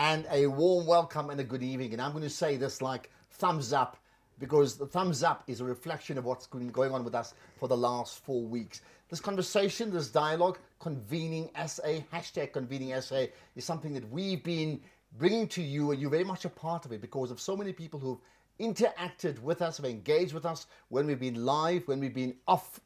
and a warm welcome and a good evening. And I'm going to say this like thumbs up, because the thumbs up is a reflection of what's been going on with us for the last 4 weeks. This conversation, this dialogue, ConveningSA, hashtag ConveningSA, is something that we've been bringing to you, and you're very much a part of it because of so many people who've interacted with us, have engaged with us when we've been live, when we've been off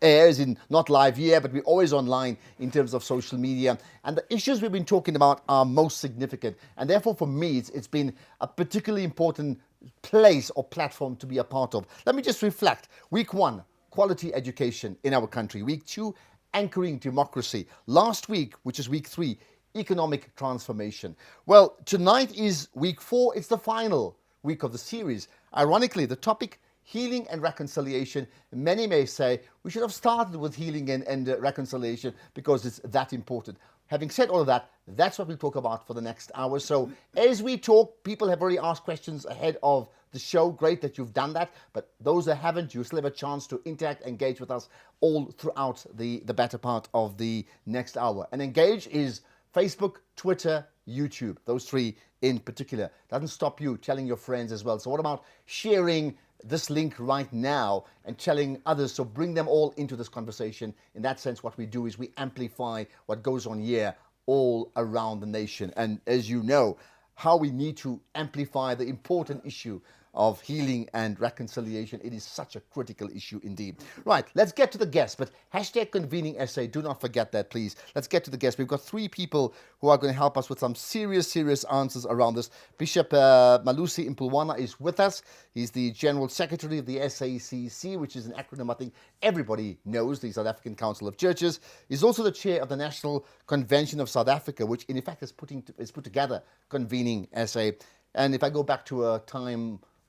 air, as in not live here, but we're always online in terms of social media. And the issues we've been talking about are most significant. And therefore, for me, it's been a particularly important place or platform to be a part of. Let me just reflect. Week 1, quality education in our country. Week 2, anchoring democracy. Last week, which is week 3, economic transformation. Well, tonight is week 4. It's the final week of the series. Ironically, the topic, healing and reconciliation. Many may say we should have started with healing and reconciliation because it's that important. Having said all of that, that's what we'll talk about for the next hour. So as we talk, people have already asked questions ahead of the show. Great that you've done that. But those that haven't, you still have a chance to interact, engage with us all throughout the better part of the next hour. And engage is Facebook, Twitter, YouTube, those 3 in particular. Doesn't stop you telling your friends as well. So what about sharing this link right now and telling others, so bring them all into this conversation. In that sense, what we do is we amplify what goes on here all around the nation. And as you know, how we need to amplify the important issue of healing and reconciliation. It is such a critical issue indeed. Right, let's get to the guests, but hashtag ConveningSA, do not forget that, please. Let's get to the guests. We've got 3 people who are going to help us with some serious answers around this. Bishop Malusi Mpulwana is with us. He's the General Secretary of the SACC, which is an acronym I think everybody knows, the South African Council of Churches. He's also the chair of the National Convention of South Africa, which in effect is put together ConveningSA. And if I go back to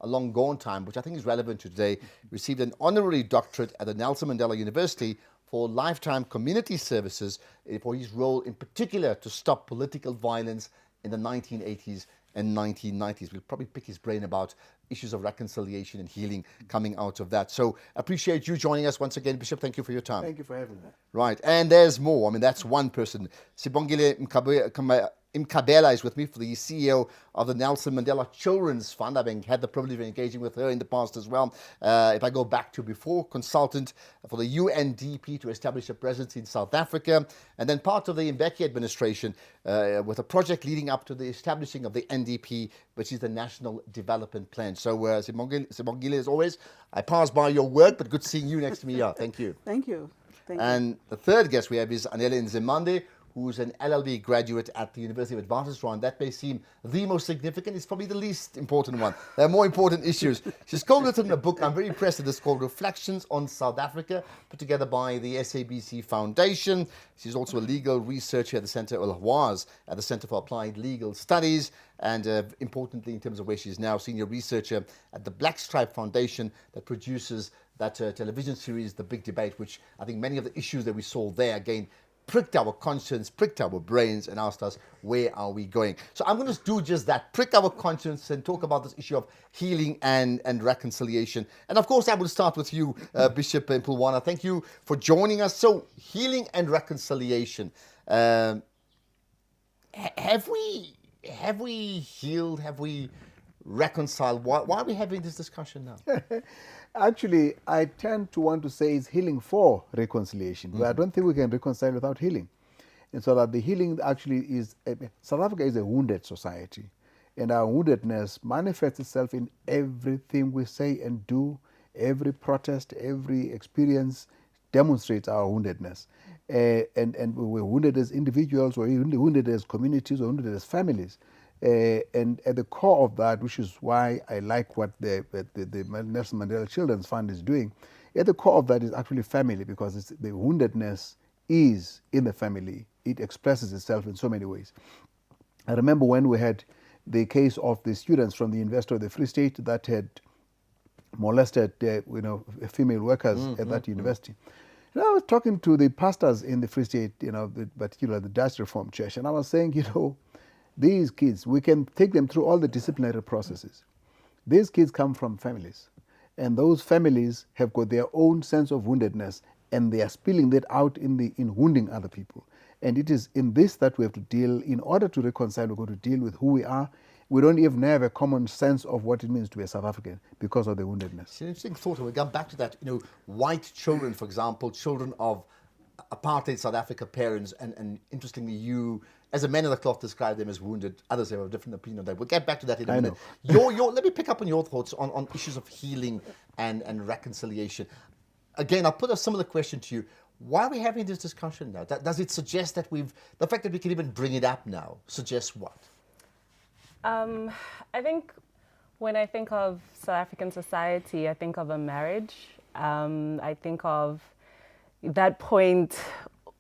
a long gone time, which I think is relevant to today, received an honorary doctorate at the Nelson Mandela University for lifetime community services for his role in particular to stop political violence in the 1980s and 1990s. We'll probably pick his brain about issues of reconciliation and healing coming out of that. So appreciate you joining us once again, Bishop. Thank you for your time. Thank you for having me. Right, and there's more. I mean, that's one person. Sibongile Mkabela is with me, for the CEO of the Nelson Mandela Children's Fund. I've had the privilege of engaging with her in the past as well. If I go back to before, consultant for the UNDP to establish a presence in South Africa, and then part of the Mbeki administration with a project leading up to the establishing of the NDP, which is the National Development Plan. So, Sibongile, as always, I pass by your work, but good seeing you next to me here. Thank you. Thank you. And the third guest we have is Anele Nzimande, who's an LLB graduate at the University of Witwatersrand. That may seem the most significant. It's probably the least important one. There are more important issues. She's co-written a book, I'm very impressed with this, called Reflections on South Africa, put together by the SABC Foundation. She's also a legal researcher at the Center, or was at the Center for Applied Legal Studies, and importantly, in terms of where she's now, senior researcher at the Black Stripe Foundation that produces that television series, The Big Debate, which I think many of the issues that we saw there, again, pricked our conscience, pricked our brains, and asked us, where are we going? So I'm going to do just that, prick our conscience and talk about this issue of healing and reconciliation. And of course, I will start with you, Bishop Mpulwana. Thank you for joining us. So, healing and reconciliation. Have we healed? Have we reconciled? Why are we having this discussion now? Actually, I tend to want to say it's healing for reconciliation. But I don't think we can reconcile without healing. And so that the healing actually is, South Africa is a wounded society. And our woundedness manifests itself in everything we say and do. Every protest, every experience demonstrates our woundedness. And we're wounded as individuals, we're wounded as communities, we're wounded as families. And at the core of that, which is why I like what the Nelson Mandela Children's Fund is doing, at the core of that is actually family, because the woundedness is in the family. It expresses itself in so many ways. I remember when we had the case of the students from the University of the Free State that had molested female workers at that university. And I was talking to the pastors in the Free State, particularly the Dutch Reformed Church, and I was saying, these kids, we can take them through all the disciplinary processes. These kids come from families, and those families have got their own sense of woundedness, and they are spilling that out in wounding other people. And it is in this that we have to deal. In order to reconcile, we're going to deal with who we are. We don't even have a common sense of what it means to be a South African because of the woundedness. It's an interesting thought, and we come back to that. White children, for example, children of apartheid South Africa parents, and interestingly, you, as a man of the cloth, describe them as wounded. Others have a different opinion of that. We'll get back to that in a minute. Let me pick up on your thoughts on issues of healing and reconciliation. Again, I'll put a similar question to you. Why are we having this discussion now? Does it suggest that the fact that we can even bring it up now suggests what? I think when I think of South African society, I think of a marriage. I think of that point.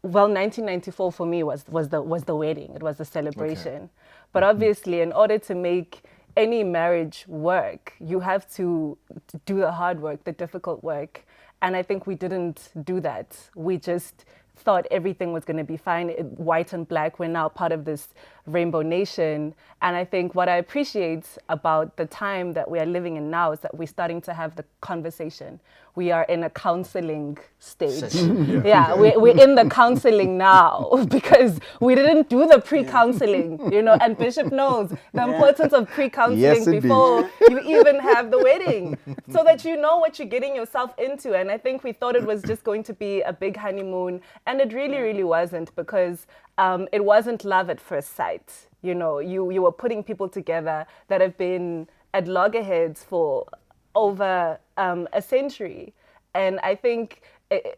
Well, 1994 for me was the wedding. It was the celebration. Okay. But obviously, in order to make any marriage work, you have to do the hard work, the difficult work. And I think we didn't do that. We just thought everything was going to be fine. White and black, we're now part of this rainbow nation. And I think what I appreciate about the time that we are living in now is that we're starting to have the conversation. We are in a counseling stage. We're in the counseling now because we didn't do the pre-counseling, and Bishop knows the importance of pre-counseling before you even have the wedding, so that you know what you're getting yourself into. And I think we thought it was just going to be a big honeymoon, and it really, really wasn't, because it wasn't love at first sight. You were putting people together that have been at loggerheads for over a century. And I think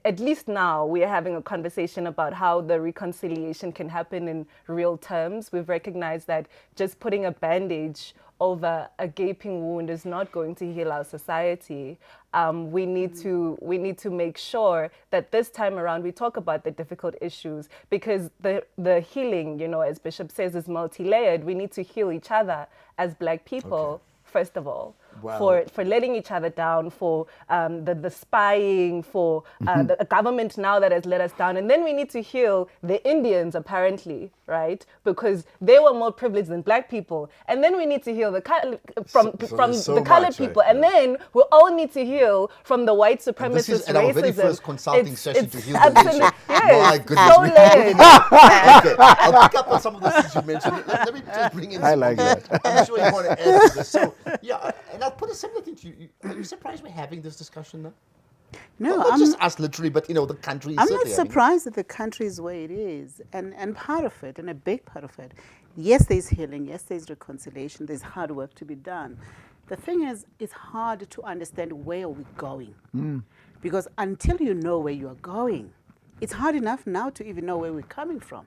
at least now we are having a conversation about how the reconciliation can happen in real terms. We've recognized that just putting a bandage over a gaping wound is not going to heal our society. We need to make sure that this time around we talk about the difficult issues, because the healing, as Bishop says, is multi-layered. We need to heal each other as Black people, first of all. Wow. For letting each other down, for the spying, for the government now that has let us down. And then we need to heal the Indians, apparently, right? Because they were more privileged than Black people. And then we need to heal the colored people. And then we all need to heal from the white supremacist racism. This is at our very first consulting session to heal the nation. My goodness. So layered. Okay, I'll pick up on some of the things you mentioned. Let me just bring in. I like that. I'm sure you want to add to this. So, and I'll put a similar thing to you. Are you surprised we're having this discussion now? No, not just us literally, but the country. I'm not surprised that the country is where it is, and part of it, and a big part of it. Yes, there's healing. Yes, there's reconciliation. There's hard work to be done. The thing is, it's hard to understand where we're going, because until you know where you are going, it's hard enough now to even know where we're coming from,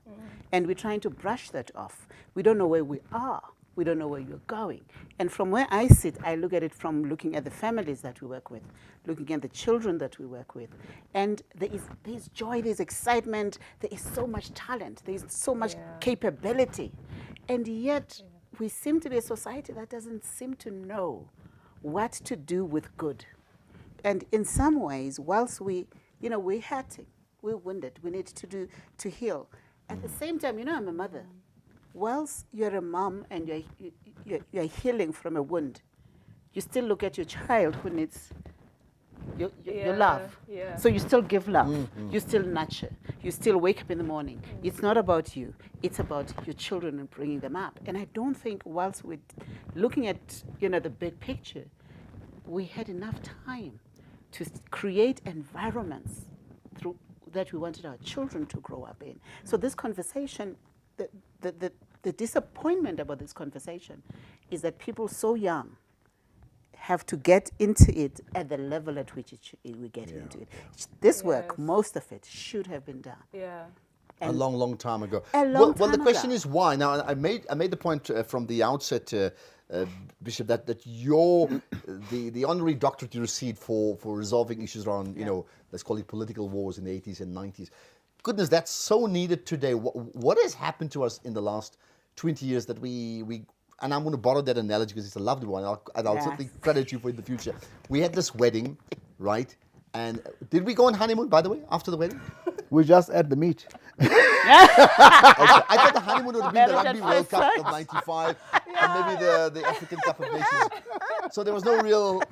and we're trying to brush that off. We don't know where we are. We don't know where you're going. And from where I sit, I look at it from looking at the families that we work with, looking at the children that we work with. And there's joy, there's excitement, there is so much talent, there's so much capability. And yet, we seem to be a society that doesn't seem to know what to do with good. And in some ways, whilst we're hurting, we're wounded, we need to heal. At the same time, I'm a mother. Whilst you're a mom and you're healing from a wound, you still look at your child who needs your love. Yeah. So you still give love. You still nurture. You still wake up in the morning. It's not about you. It's about your children and bringing them up. And I don't think whilst we're looking at the big picture, we had enough time to create environments through that we wanted our children to grow up in. So this conversation, the disappointment about this conversation is that people so young have to get into it at the level at which we get into it. This work, most of it, should have been done. Yeah. A long time ago. Well, the question is why. Now, I made the point from the outset, Bishop, that your the honorary doctorate you received for resolving issues around let's call it political wars in the 80s and 90s. Goodness, that's so needed today. What has happened to us in the last 20 years that we and I'm going to borrow that analogy because it's a lovely one, and I'll certainly credit you for it in the future. We had this wedding, right? And did we go on honeymoon, by the way, after the wedding? We just ate the meat. Okay. I thought the honeymoon would have been the Rugby World Cup of '95 and maybe the African Cup of Nations. So there was no real,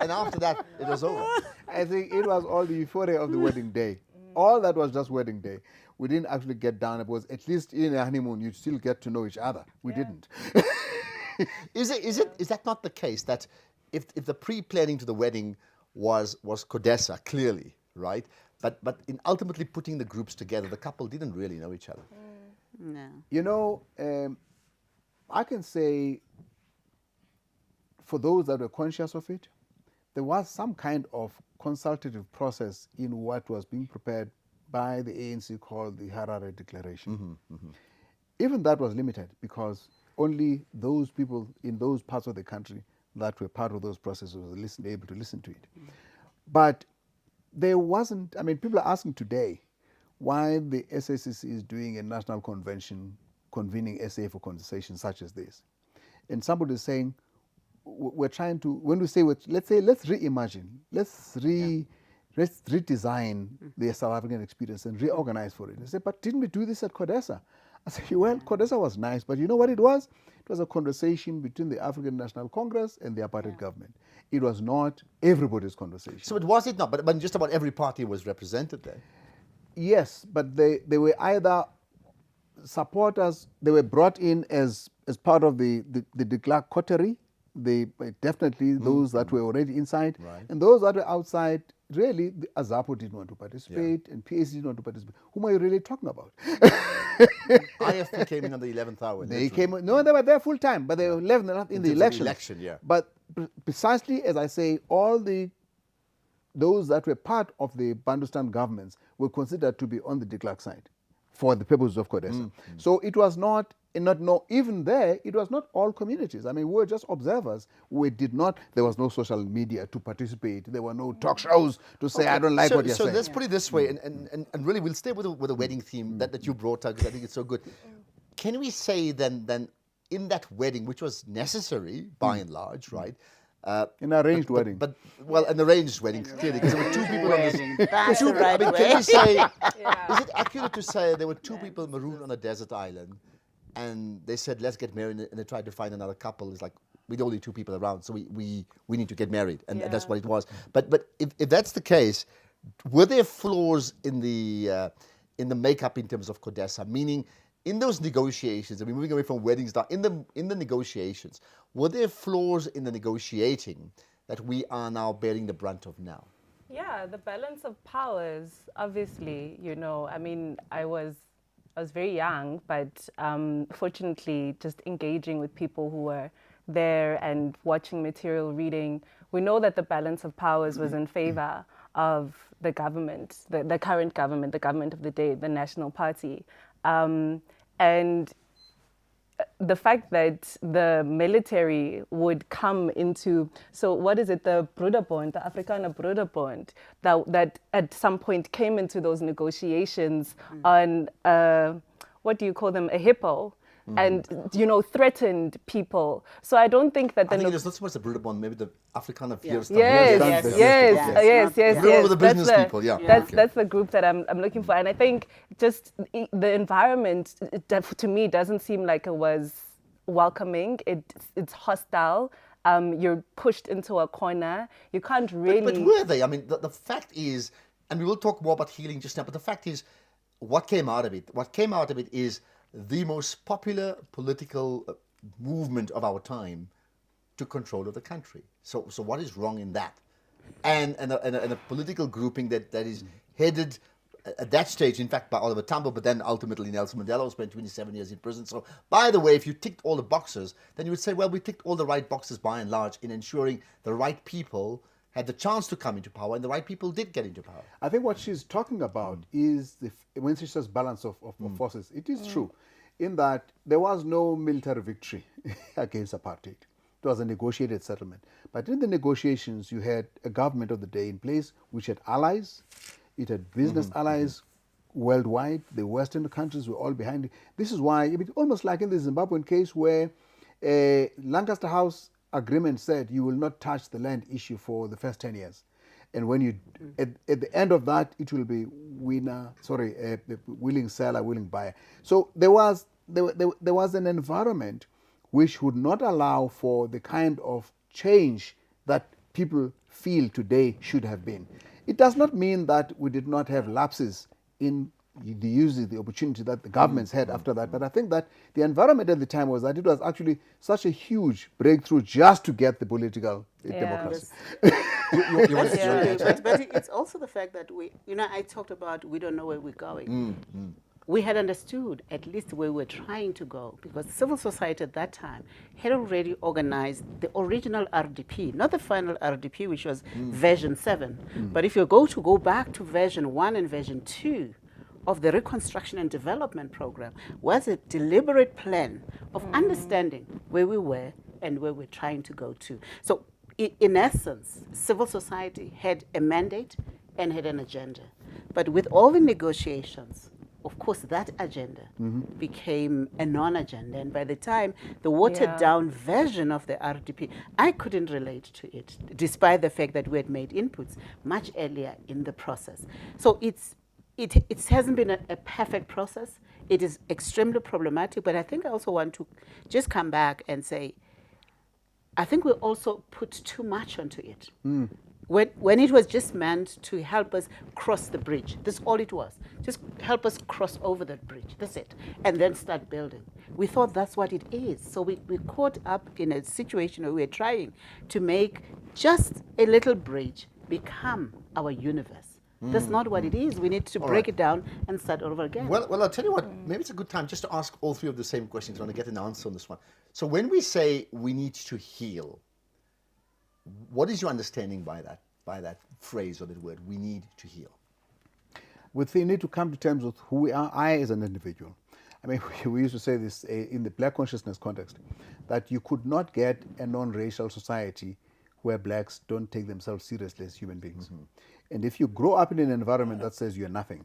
and after that, it was over. I think it was all the euphoria of the wedding day. All that was just wedding day. we didn't actually get down. It was at least in a honeymoon, you still get to know each other. We didn't. Is that not the case that if the pre-planning to the wedding was CODESA, clearly, right? But in ultimately putting the groups together, the couple didn't really know each other. No. You know, I can say for those that were conscious of it, there was some kind of consultative process in what was being prepared by the ANC called the Harare Declaration. Even that was limited because only those people in those parts of the country that were part of those processes were able to listen to it. But there wasn't, I mean, people are asking today why the SACC is doing a national convention, convening SA for conversations such as this. And somebody is saying, we're trying to, when we say, let's reimagine, let's redesign the South African experience and reorganize for it. They say, but didn't we do this at CODESA? I say, well, CODESA was nice, but you know what it was? It was a conversation between the African National Congress and the apartheid government. It was not everybody's conversation. So was it not? But just about every party was represented there. Yes, but they were either supporters, they were brought in as part of the de Klerk coterie, definitely those that were already inside, Right. and those that were outside, really, the AZAPO didn't want to participate, and PAC didn't want to participate. Whom are you really talking about? IFP came in on the 11th hour. They literally. they were there full time, but they were left in the terms of election. election, yeah. But precisely as I say, all those that were part of the Bandustan governments were considered to be on the de Klerk side for the purposes of CODESA. So it was not, even there, it was not all communities. I mean, we were just observers. There was no social media to participate. There were no talk shows to say, I don't like what you're saying. So let's put it this way, and really we'll stay with the wedding theme that you brought up because I think it's so good. Can we say then in that wedding, which was necessary by and large, right? An arranged wedding. An arranged wedding, clearly, because there were two people on this. That's the right way. Can we say, is it accurate to say there were two people marooned on a desert island and they said, let's get married, and they tried to find another couple? It's like, we're only two people around, so we need to get married, and that's what it was. But if that's the case, were there flaws in the makeup in terms of CODESA? Meaning, in those negotiations, I mean, moving away from weddings now, in the negotiations, were there flaws in the negotiating that we are now bearing the brunt of now? Yeah, the balance of powers, obviously, I mean, I was very young, but fortunately just engaging with people who were there and watching material, reading, we know that the balance of powers was in favor of the government, the current government, the government of the day, the National Party. And the fact that the military would come into, so what is it, the Broederbond, the Afrikaner Broederbond, that at some point came into those negotiations on, what do you call them, a hippo, and, threatened people. So I don't think that I think it's not so much the Broederbond, maybe the Afrikaner Fears. Yes. Remember the business people, That's the group that I'm looking for. And I think just the environment, to me, doesn't seem like it was welcoming. It's hostile. You're pushed into a corner. You can't really... But were they? I mean, the fact is, and we will talk more about healing just now, but the fact is, what came out of it? What came out of it is the most popular political movement of our time to control of the country. So what is wrong in that? And a political grouping that is headed at that stage, in fact, by Oliver Tambo, but then ultimately Nelson Mandela, who spent 27 years in prison. So, by the way, if you ticked all the boxes, then you would say, well, we ticked all the right boxes by and large in ensuring the right people had the chance to come into power, and the right people did get into power. I think what she's talking about is when she says balance of forces, it is true in that there was no military victory against apartheid. It was a negotiated settlement. But in the negotiations, you had a government of the day in place which had allies. It had business allies worldwide. The Western countries were all behind it. This is why, almost like in the Zimbabwean case where Lancaster House agreement said you will not touch the land issue for the first 10 years. And when you, at the end of that, it will be willing seller, willing buyer. So there was an environment which would not allow for the kind of change that people feel today should have been. It does not mean that we did not have lapses in the opportunity that the governments had after that. But I think that the environment at the time was that it was actually such a huge breakthrough just to get the political democracy. You want to Yeah, say- but it's also the fact that I talked about we don't know where we're going. We had understood at least where we're trying to go because civil society at that time had already organized the original RDP, not the final RDP, which was version 7. But if you go back to version 1 and version 2 of the Reconstruction and Development Program, was a deliberate plan of understanding where we were and where we're trying to go to. So in essence, civil society had a mandate and had an agenda. But with all the negotiations, of course, that agenda became a non-agenda. And by the time the watered-down version of the RDP, I couldn't relate to it, despite the fact that we had made inputs much earlier in the process. So it hasn't been a perfect process. It is extremely problematic. But I think I also want to just come back and say, I think we also put too much onto it. When it was just meant to help us cross the bridge. That's all it was. Just help us cross over that bridge. That's it. And then start building. We thought that's what it is. So we caught up in a situation where we were trying to make just a little bridge become our universe. That's not what it is. We need to break it down and start over again. Well, I'll tell you what, maybe it's a good time just to ask all three of the same questions. I want to get an answer on this one. So when we say we need to heal, what is your understanding by that phrase or that word, we need to heal? We need to come to terms with who we are, I as an individual. I mean, we used to say this in the black consciousness context, that you could not get a non-racial society where blacks don't take themselves seriously as human beings. And if you grow up in an environment that says you're nothing,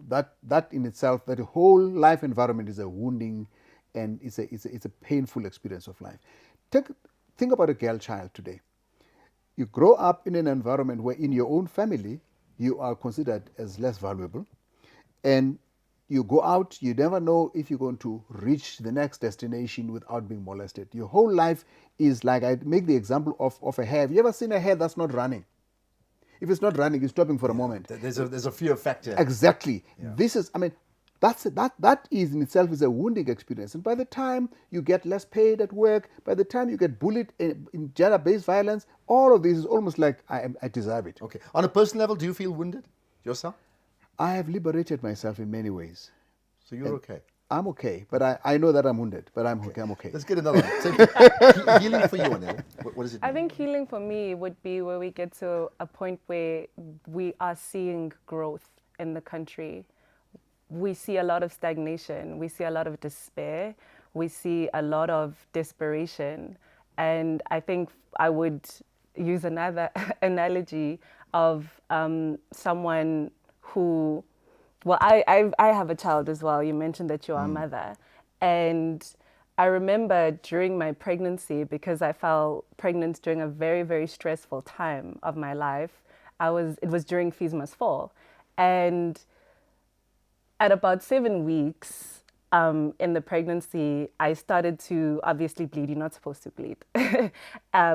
that in itself, that whole life environment is a wounding and it's a painful experience of life. Think about a girl child today. You grow up in an environment where in your own family, you are considered as less valuable. And you go out, you never know if you're going to reach the next destination without being molested. Your whole life is like, I make the example of a hare. Have you ever seen a hare that's not running? If it's not running, it's stopping for a moment. There's a fear factor. Exactly. This is, I mean, that is in itself is a wounding experience. And by the time you get less paid at work, by the time you get bullied in gender-based violence, all of this is almost like I deserve it. Okay. On a personal level, do you feel wounded yourself? I have liberated myself in many ways. So you're okay. I'm okay, but I know that I'm wounded, but I'm okay. I'm okay. Let's get another one. So, healing for you, Anil. What does it mean? I think healing for me would be where we get to a point where we are seeing growth in the country. We see a lot of stagnation. We see a lot of despair. We see a lot of desperation. And I think I would use another analogy of someone who, well, I have a child as well. You mentioned that you're a mother. And I remember during my pregnancy, because I fell pregnant during a very, very stressful time of my life, it was during Fees Must Fall. And at about 7 weeks in the pregnancy, I started to obviously bleed. You're not supposed to bleed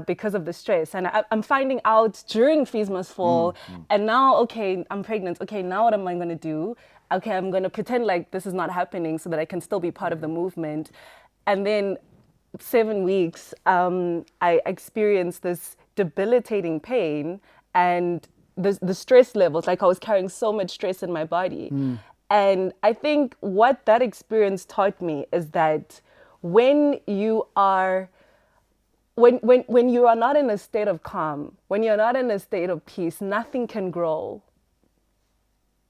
because of the stress. And I'm finding out during Fees Must Fall. And now, okay, I'm pregnant. Okay, now what am I going to do? Okay, I'm going to pretend like this is not happening so that I can still be part of the movement. And then 7 weeks, I experienced this debilitating pain and the stress levels, like I was carrying so much stress in my body. And I think what that experience taught me is that when you are not in a state of calm, when you're not in a state of peace, nothing can grow.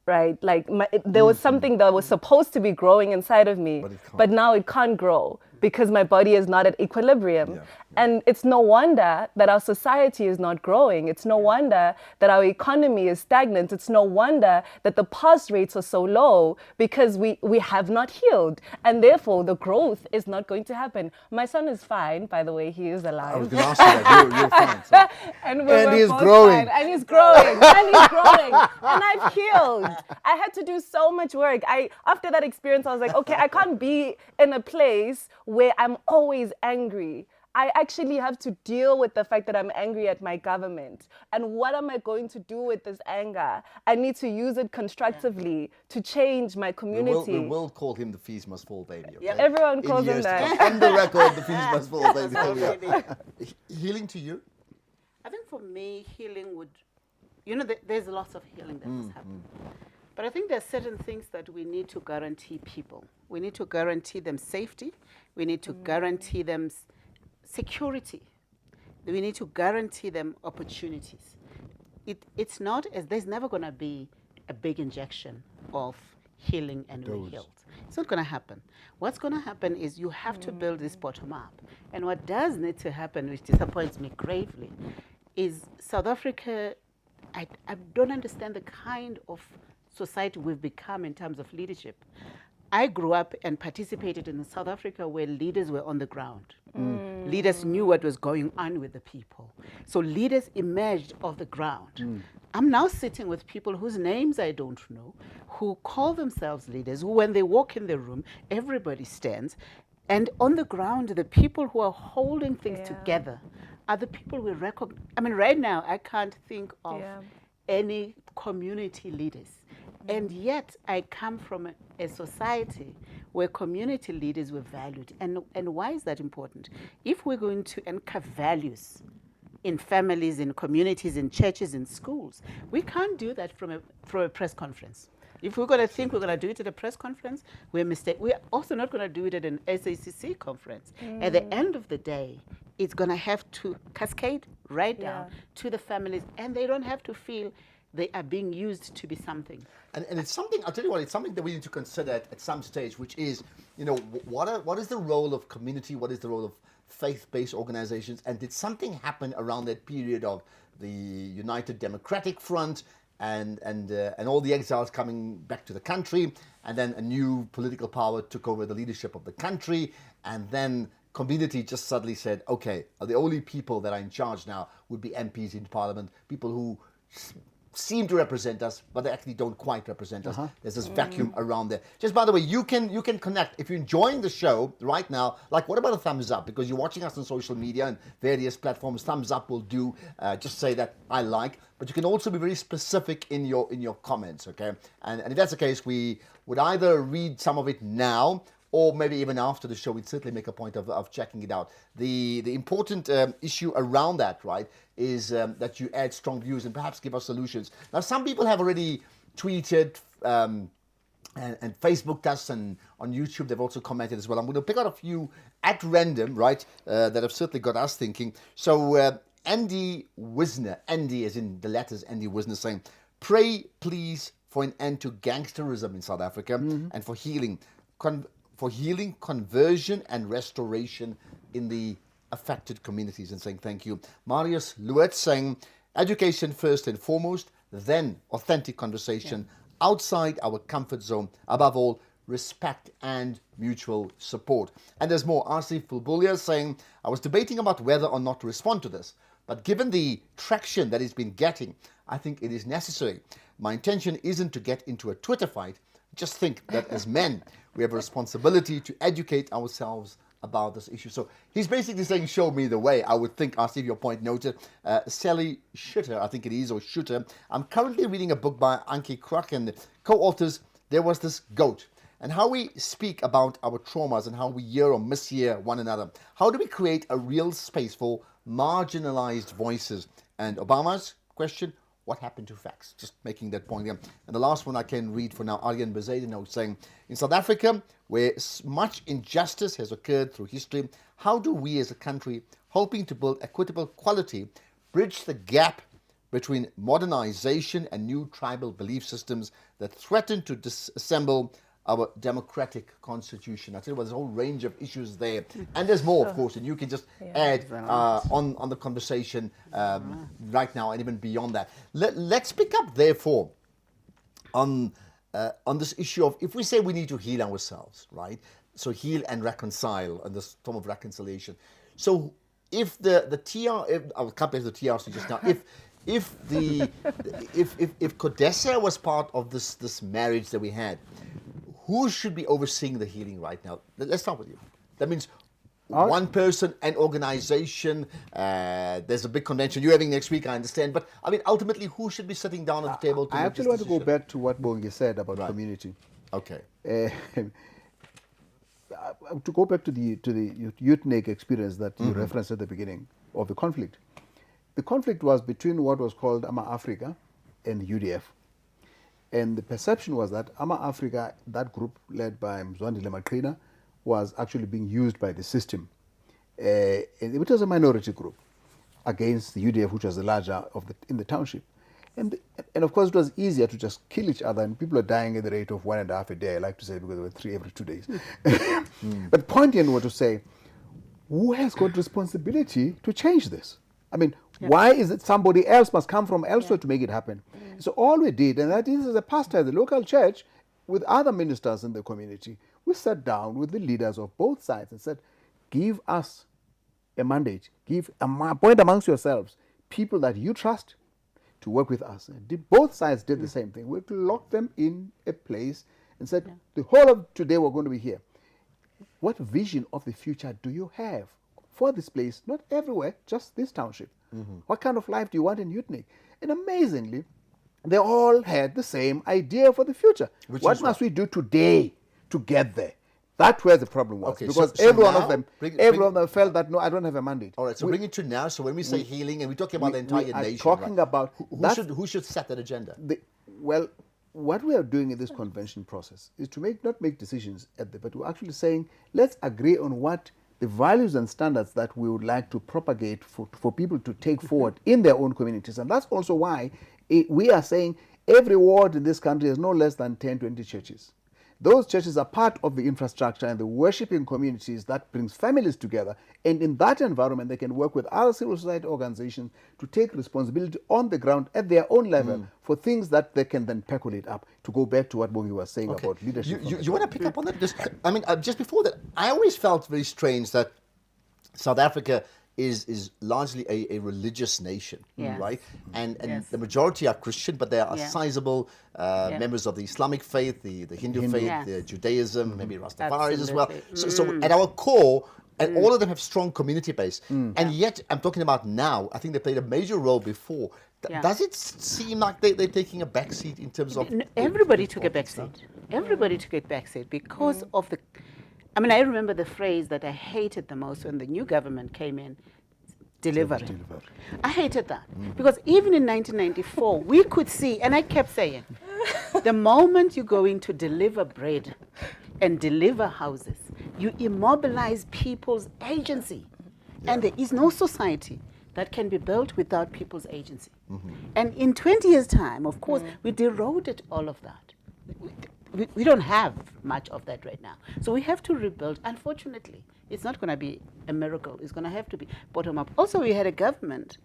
Right? Like there was something that was supposed to be growing inside of me, but now it can't grow because my body is not at equilibrium. And it's no wonder that our society is not growing. It's no wonder that our economy is stagnant. It's no wonder that the pass rates are so low because we have not healed. And therefore, the growth is not going to happen. My son is fine, by the way. He is alive. I was going to ask you that. You're fine. So. And he's growing. And he's growing. And he's growing. And I've healed. I had to do so much work. After that experience, I was like, okay, I can't be in a place where I'm always angry. I actually have to deal with the fact that I'm angry at my government. And what am I going to do with this anger? I need to use it constructively to change my community. We will call him the fees must fall baby. Okay? Yeah. Everyone In calls him years to that. come. On the record, the fees must fall baby. There we are. Absolutely. Healing to you? I think for me, healing would, there's lots of healing that has happened. But I think there are certain things that we need to guarantee people. We need to guarantee them safety. We need to guarantee them security. We need to guarantee them opportunities. It's not as there's never going to be a big injection of healing and we're healed. It's not going to happen. What's going to happen is you have to build this bottom up. And what does need to happen, which disappoints me gravely, is South Africa, I don't understand the kind of society we've become in terms of leadership. I grew up and participated in South Africa where leaders were on the ground. Leaders knew what was going on with the people. So leaders emerged off the ground. I'm now sitting with people whose names I don't know, who call themselves leaders, who when they walk in the room, everybody stands. And on the ground, the people who are holding things together are the people we recognize. I mean, right now, I can't think of any community leaders. And yet, I come from a society where community leaders were valued. And why is that important? If we're going to anchor values in families, in communities, in churches, in schools, we can't do that from a press conference. If we're going to think we're going to do it at a press conference, we're mistaken. We're also not going to do it at an SACC conference. At the end of the day, it's going to have to cascade right down to the families, and they don't have to feel they are being used to be something. And it's something, I'll tell you what, it's something that we need to consider at some stage, which is, what is the role of community? What is the role of faith-based organizations? And did something happen around that period of the United Democratic Front and all the exiles coming back to the country, and then a new political power took over the leadership of the country, and then community just suddenly said, okay, the only people that are in charge now would be MPs in Parliament, people who seem to represent us, but they actually don't quite represent us. There's this vacuum around there. Just by the way, you can connect. If you're enjoying the show right now, like what about a thumbs up? Because you're watching us on social media and various platforms, thumbs up will do. Just say that I like. But you can also be very specific in your comments, okay? And if that's the case, we would either read some of it now, or maybe even after the show, we'd certainly make a point of checking it out. The important issue around that, right, is that you add strong views and perhaps give us solutions. Now, some people have already tweeted and Facebooked us, and on YouTube they've also commented as well. I'm going to pick out a few at random, right, that have certainly got us thinking. So Andy Wisner, Andy as in the letters Andy Wisner, saying, pray please for an end to gangsterism in South Africa and for healing. For healing, conversion, and restoration in the affected communities, and saying thank you. Marius Luet saying, education first and foremost, then authentic conversation outside our comfort zone. Above all, respect and mutual support. And there's more. Asif Fulbulia saying, I was debating about whether or not to respond to this, but given the traction that it's been getting, I think it is necessary. My intention isn't to get into a Twitter fight. Just think that as men, we have a responsibility to educate ourselves about this issue. So he's basically saying, show me the way. I would think, I'll see if your point noted. Sally Schutter, I think it is, or Schutter. I'm currently reading a book by Anke Kruk and the co-authors, There Was This Goat, and how we speak about our traumas and how we hear or mishear one another. How do we create a real space for marginalized voices? And Obama's question, what happened to facts? Just making that point here. And the last one I can read for now, Aryan Bezadino saying, in South Africa, where much injustice has occurred through history, how do we as a country, hoping to build equitable quality, bridge the gap between modernization and new tribal belief systems that threaten to disassemble our democratic constitution? I tell you what, there's a whole range of issues there. And there's more, of course, and you can just add on the conversation right now and even beyond that. Let's pick up, therefore, on this issue of, if we say we need to heal ourselves, right? So heal and reconcile, and this form of reconciliation. So if I'll come back to the TRC just now, if CODESA was part of this marriage that we had, who should be overseeing the healing right now? Let's start with you. That means, one person, an organization. There's a big convention you're having next week, I understand. But I mean, ultimately, who should be sitting down at the table to I make actually this want to go decision? back to what Bongi said about community. Okay. To go back to the UTNEC experience that you referenced at the beginning of the conflict. The conflict was between what was called AMA Africa and UDF. And the perception was that AMA Africa, that group led by Mzwandile Maqhina, was actually being used by the system. And it was a minority group against the UDF, which was the larger in the township. And of course, it was easier to just kill each other, and people are dying at the rate of 1.5 a day, I like to say, because there were 3 every 2 days. But the point in was to say, who has got responsibility to change this? I mean, why is it somebody else must come from elsewhere to make it happen? So all we did, and that is as a pastor at the local church, with other ministers in the community, we sat down with the leaders of both sides and said, give us a mandate, appoint amongst yourselves people that you trust to work with us. And both sides did the same thing. We locked them in a place and said, the whole of today we're going to be here. What vision of the future do you have for this place? Not everywhere, just this township. What kind of life do you want in UTNEC? And amazingly, they all had the same idea for the future. What must we do today to get there? That's where the problem was. Okay, because so every one now, of them, bring- every one of them felt that, no, I don't have a mandate. All right, so bring it to now. So when we say healing, and we're talking about the entire we are nation, talking right? about who should set that agenda? Well, what we are doing in this convention process is to not make decisions but we're actually saying, let's agree on what the values and standards that we would like to propagate for people to take forward in their own communities. And that's also why we are saying every ward in this country has no less than 10, 20 churches. Those churches are part of the infrastructure and the worshiping communities that brings families together. And in that environment, they can work with other civil society organizations to take responsibility on the ground at their own level for things that they can then percolate up. To go back to what Bongi was saying about leadership. You want to pick up on that? Just, I mean, just before that, I always felt very strange that South Africa is largely a religious nation, Yes. right? And Yes. the majority are Christian, but there are Yeah. sizable members of the Islamic faith, the Hindu faith, Yes. the Judaism, maybe Rastafaris as well. Absolutely. So at our core, and all of them have strong community base. And yet, I'm talking about now, I think they played a major role before. Yeah. Does it seem like they're taking a backseat in terms of... Everybody took a backseat. Everybody took a backseat because of the... I mean, I remember the phrase that I hated the most when the new government came in, delivery. I hated that because even in 1994, we could see, and I kept saying, the moment you go in to deliver bread and deliver houses, you immobilize people's agency. And there is no society that can be built without people's agency. And in 20 years' time, of course, we eroded all of that. We don't have much of that right now. So we have to rebuild. Unfortunately, it's not going to be a miracle. It's going to have to be bottom up. Also, we had a government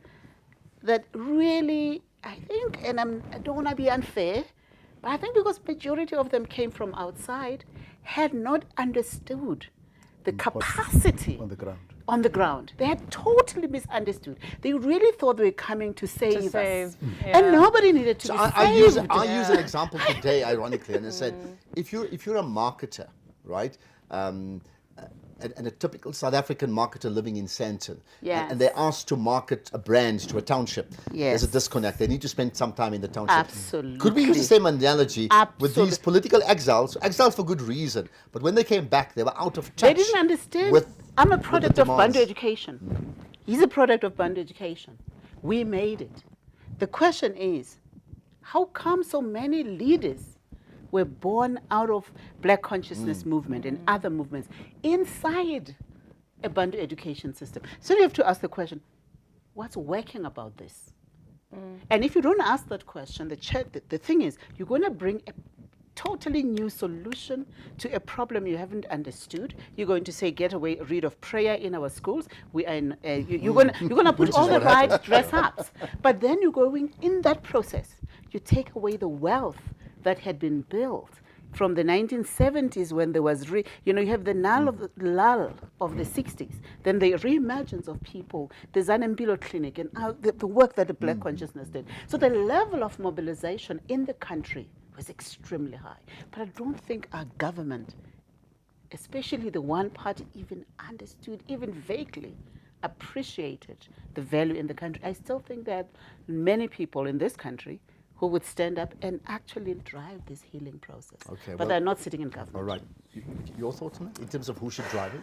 that really, I think, and I don't want to be unfair, but I think because majority of them came from outside, had not understood the capacity on the ground. On the ground. They had totally misunderstood. They really thought they were coming to save us. And nobody needed to So be I saved. use an example today, ironically, and I said, if you're a marketer, right, and a typical South African marketer living in Sandton, Yes. and they're asked to market a brand to a township, there's a Yes. disconnect. They need to spend some time in the township. Absolutely. Could we use the same analogy with these political exiles for good reason, but when they came back, they were out of touch. They didn't understand. With, I'm a with the product of demands. Bantu education. He's a product of Bantu education. We made it. The question is, how come so many leaders were born out of Black consciousness movement and other movements inside a Bantu education system? So you have to ask the question, what's working about this? And if you don't ask that question, the thing is, you're going to bring a totally new solution to a problem you haven't understood. You're going to say, get rid of prayer in our schools. We are in, you're going to put all the right dress ups. But then you're going, in that process, you take away the wealth that had been built from the 1970s when there was, you have the lull of the 60s, then the reemergence of people, the Zanempilo Clinic, and the work that the Black consciousness did. So the level of mobilization in the country was extremely high. But I don't think our government especially the one party, even understood, even vaguely appreciated the value in the country. I still think that many people in this country who would stand up and actually drive this healing process. Okay, but well- they're not sitting in government. All right. Your thoughts on it in terms of who should drive it?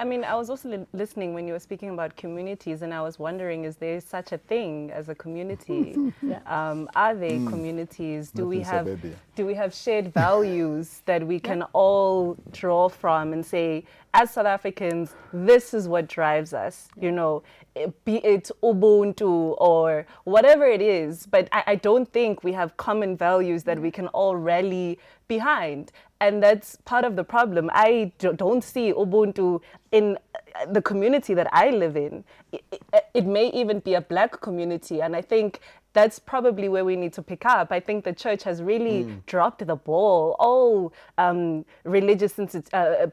I mean, I was also listening when you were speaking about communities, and I was wondering, is there such a thing as a community? Are there communities? Do Not we in have suburbia. do we have shared values that we can all draw from and say, as South Africans, this is what drives us? You know, be it Ubuntu or whatever it is. But I don't think we have common values that we can all rally behind. And that's part of the problem. I don't see Ubuntu in the community that I live in. It may even be a black community. And I think that's probably where we need to pick up. I think the church has really dropped the ball. Religious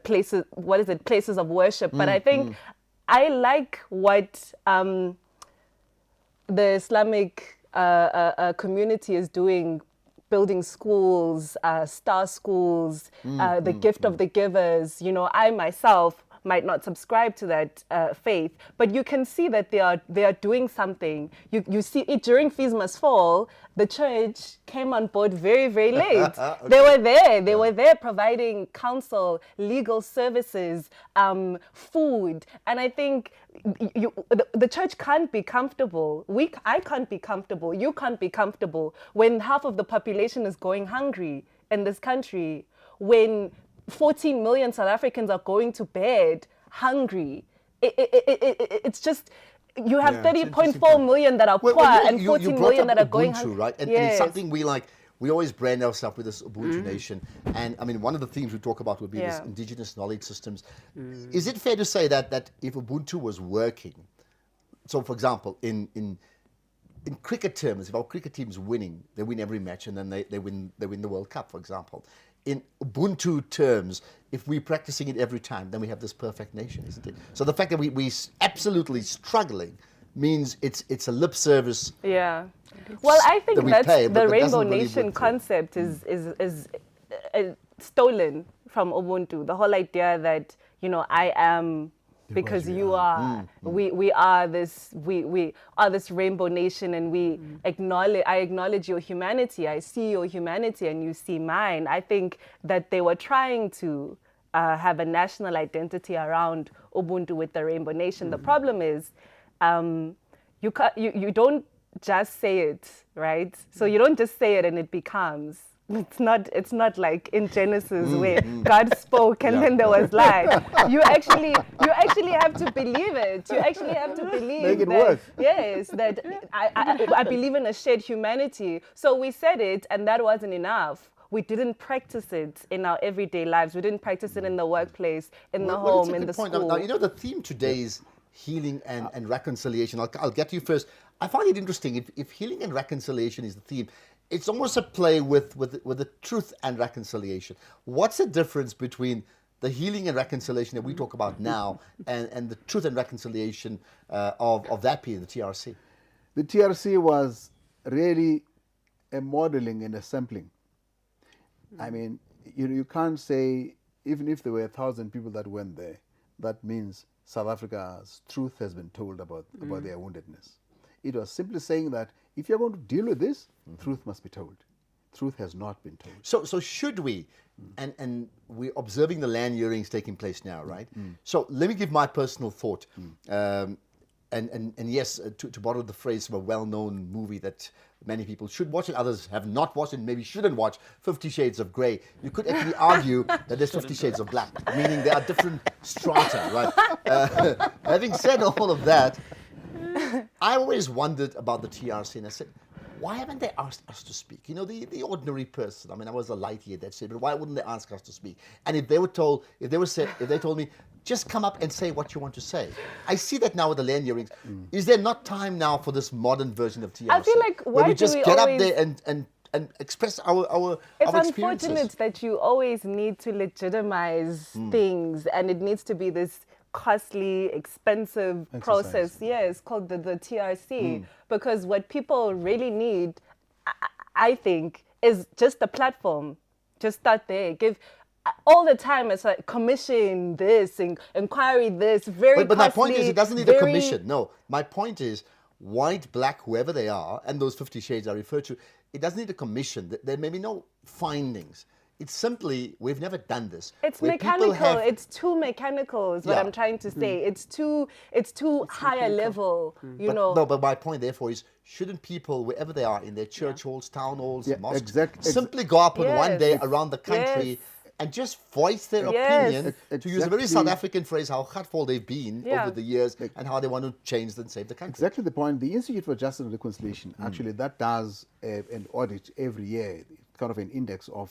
places, places of worship. But I think I like what the Islamic community is doing, building schools, star schools, the gift of the givers. You know, I myself might not subscribe to that faith, but you can see that they are doing something. You see it during Fees Must Fall. The church came on board very, very late. Okay. They were there. They were there providing counsel, legal services, food. And I think the church can't be comfortable. I can't be comfortable. You can't be comfortable when half of the population is going hungry in this country, when 14 million South Africans are going to bed hungry. It's just, you have Yeah, it's 30.4 million that are poor and 14 brought million up that are going Ubuntu, hungry. right? And it's something we always brand ourselves with this Ubuntu nation. And I mean, one of the themes we talk about would be this indigenous knowledge systems. Is it fair to say that if Ubuntu was working, so for example, in cricket terms, if our cricket team's winning, they win every match and then they win the World Cup, for example. In Ubuntu terms, if we're practicing it every time, then we have this perfect nation, isn't it? So the fact that we absolutely struggling means it's a lip service. Yeah. Well, I think that we that's pay, but the that Rainbow doesn't really Nation work through. concept is stolen from Ubuntu. The whole idea that, you know, I am because you are. We are this Rainbow Nation, and I acknowledge your humanity. I see your humanity and you see mine. I think that they were trying to have a national identity around Ubuntu with the Rainbow Nation. The problem is you don't just say it, right? So you don't just say it and it becomes. It's not like in Genesis where God spoke and then there was light. You actually have to believe it. You actually have to believe Make it that, work. yes, that I believe in a shared humanity. So we said it and that wasn't enough. We didn't practice it in our everyday lives. We didn't practice it in the workplace, in the Well, it's home, a in good the point. school. Now, you know, the theme today is healing and reconciliation. I'll get to you first. I find it interesting. If healing and reconciliation is the theme, it's almost a play with the truth and reconciliation. What's the difference between the healing and reconciliation that we talk about now and the truth and reconciliation of that period, the TRC? The TRC was really a modeling and a sampling. I mean, you can't say, even if there were 1,000 people that went there, that means South Africa's truth has been told about their woundedness. It was simply saying that if you're going to deal with this, truth must be told. Truth has not been told. So should we, and we're observing the land hearings taking place now, right? So let me give my personal thought. And yes, to borrow the phrase from a well-known movie that many people should watch and others have not watched and maybe shouldn't watch, 50 Shades of Grey. You could actually argue that there's 50 Shades of Black, meaning there are different strata, right? Having said all of that, I always wondered about the TRC, and I said, why haven't they asked us to speak? You know, the ordinary person. I mean, I was a lighty at that stage, but why wouldn't they ask us to speak? And if they told me, just come up and say what you want to say. I see that now with the land hearings. Is there not time now for this modern version of TRC? I feel like where why we do just we get always- up there and express our It's experiences? unfortunate that you always need to legitimize things, and it needs to be this costly, expensive process. Yes, called the TRC. Because what people really need, I think, is just a platform. Just start there. all the time it's like commission this and inquiry this, very But my point costly, is, it doesn't need a very- commission. No, my point is, white, black, whoever they are, and those 50 shades I refer to, it doesn't need a commission. There may be no findings. It's simply, we've never done this. It's where people mechanical. have- It's too mechanical is what Yeah. I'm trying to say. It's too higher level, you But, know. No, but my point, therefore, is shouldn't people, wherever they are, in their church halls, town halls, Yeah, mosques, exactly. go up on one Yes. day around the country Yes. and just voice their Yes. opinion, to use a very Exactly. South African phrase, how hurtful they've been Yeah. over the years and how they want to change and save the country. Exactly the point. The Institute for Justice and Reconciliation, actually, that does an audit every year, kind of an index of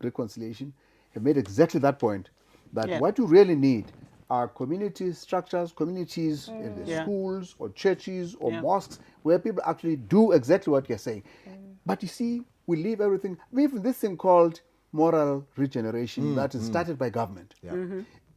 reconciliation. Have made exactly that point, that Yeah. what you really need are community structures, communities, in the Yeah. schools or churches or Yeah. mosques, where people actually do exactly what you're saying. But you see, we leave everything, even this thing called moral regeneration that is started by government.